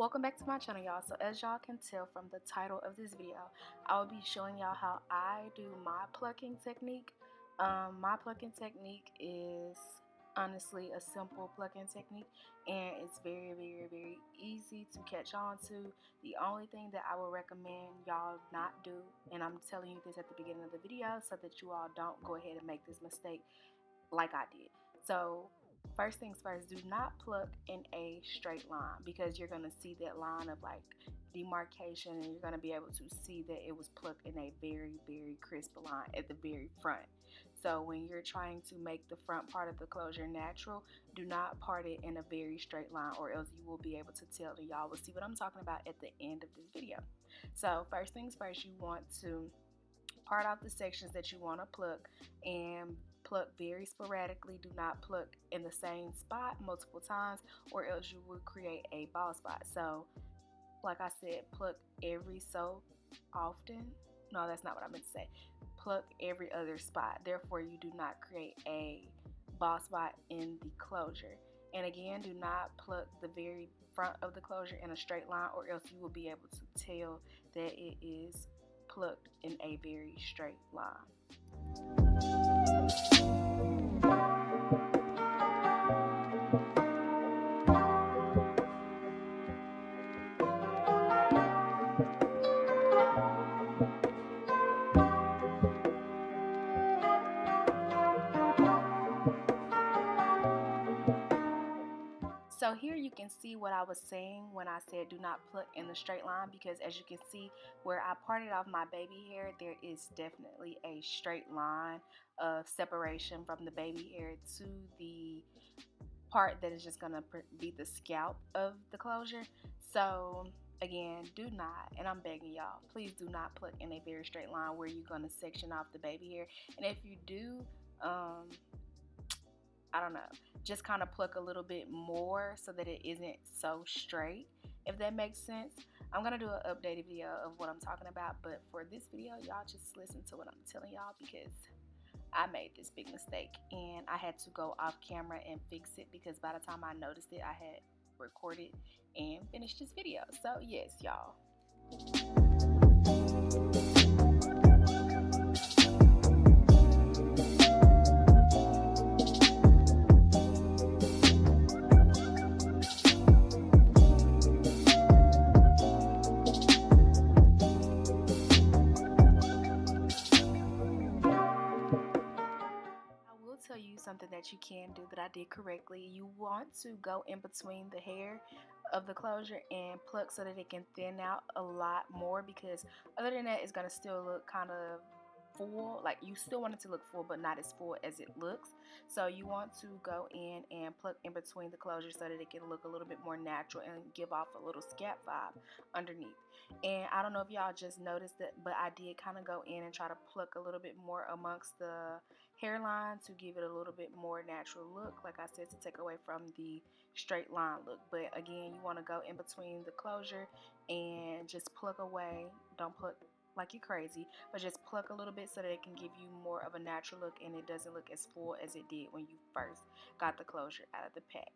Welcome back to my channel, y'all. So as y'all can tell from the title of this video, I will be showing y'all how I do my plucking technique. My plucking technique is honestly a simple plucking technique, and it's very easy to catch on to. The only thing that I would recommend y'all not do, and I'm telling you this at the beginning of the video so that you all don't go ahead and make this mistake like I did. So first things first, do not pluck in a straight line, because you're going to see that line of like demarcation, and you're going to be able to see that it was plucked in a very crisp line at the very front. So when you're trying to make the front part of the closure natural, do not part it in a very straight line, or else you will be able to tell, and y'all will see what I'm talking about at the end of this video. So first things first, you want to part out the sections that you want to pluck, and pluck very sporadically. Do not pluck in the same spot multiple times, or else you will create a bald spot. So like I said, pluck every so often. No, that's not what I meant to say. Pluck every other spot. Therefore, you do not create a bald spot in the closure. And again, do not pluck the very front of the closure in a straight line, or else you will be able to tell that it is plucked in a very straight line. So here you can see what I was saying when I said do not pluck in the straight line, because as you can see where I parted off my baby hair, there is definitely a straight line of separation from the baby hair to the part that is just going to be the scalp of the closure. So again, do not, and I'm begging y'all, please do not pluck in a very straight line where you're going to section off the baby hair. And if you do, I don't know, just kind of pluck a little bit more so that it isn't so straight, if that makes sense. I'm going to do an updated video of what I'm talking about, but for this video, y'all just listen to what I'm telling y'all, because I made this big mistake and I had to go off camera and fix it, because by the time I noticed it, I had recorded and finished this video. So yes, y'all. Tell you something that you can do that I did correctly. You want to go in between the hair of the closure and pluck so that it can thin out a lot more, because other than that, it's going to still look kind of full. Like, you still want it to look full, but not as full as it looks. So you want to go in and pluck in between the closure so that it can look a little bit more natural and give off a little scalp vibe underneath. And I don't know if y'all just noticed that, but I did kind of go in and try to pluck a little bit more amongst the hairline to give it a little bit more natural look, like I said, to take away from the straight line look. But again, you want to go in between the closure and just pluck away. Don't pluck like you're crazy, but just pluck a little bit so that it can give you more of a natural look, and it doesn't look as full as it did when you first got the closure out of the pack.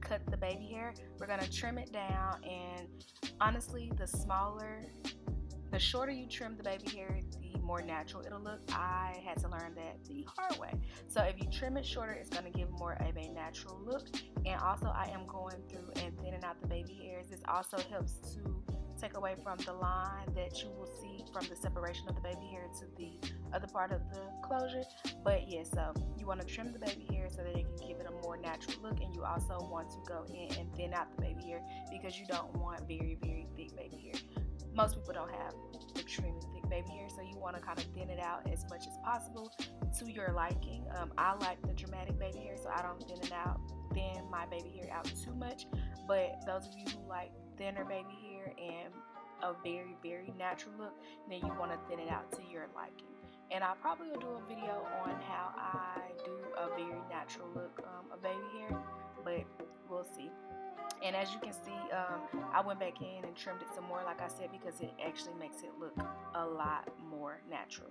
Cut the baby hair. We're gonna trim it down, and honestly, the shorter you trim the baby hair, the more natural it'll look. I had to learn that the hard way. So if you trim it shorter, it's gonna give more of a natural look. And also, I am going through and thinning out the baby hairs. This also helps to take away from the line that you will see from the separation of the baby hair to the other part of the closure. But yeah, so you want to trim the baby hair so that it can give it a more natural look, and you also want to go in and thin out the baby hair because you don't want very, very thick baby hair. Most people don't have extremely thick baby hair, so you want to kind of thin it out as much as possible to your liking. I like the dramatic baby hair, so I don't thin my baby hair out too much. But those of you who like thinner baby hair and a very, very natural look, then you want to thin it out to your liking. And I probably will do a video on how I do a very natural look of baby hair, but we'll see. And as you can see, I went back in and trimmed it some more, like I said, because it actually makes it look a lot more natural.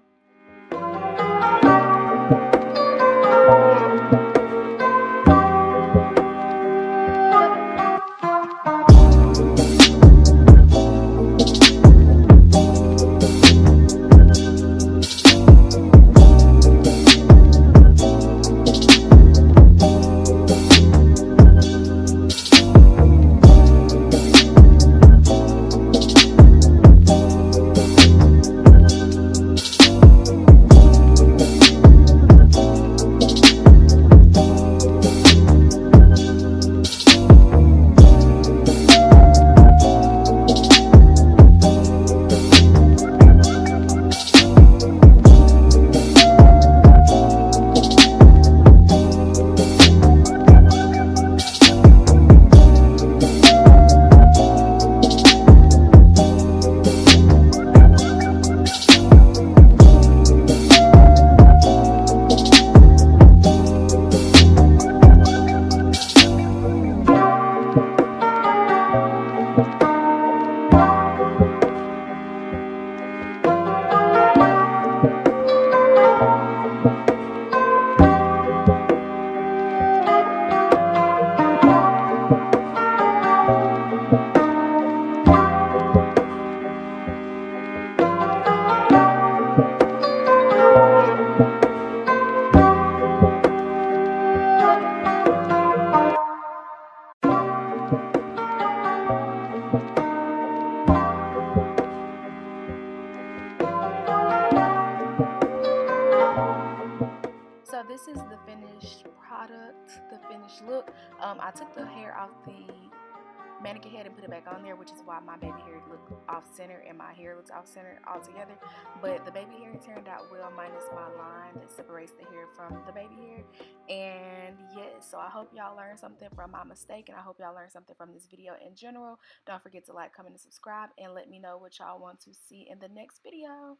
So this is the finished product, the finished look. I took the hair off the mannequin head and put it back on there, which is why my baby hair looked off center and my hair looks off center altogether. But the baby hair turned out well, minus my line that separates the hair from the baby hair. And yes, so I hope y'all learned something from my mistake, and I hope y'all learned something from this video in general. Don't forget to like, comment, and subscribe, and let me know what y'all want to see in the next video.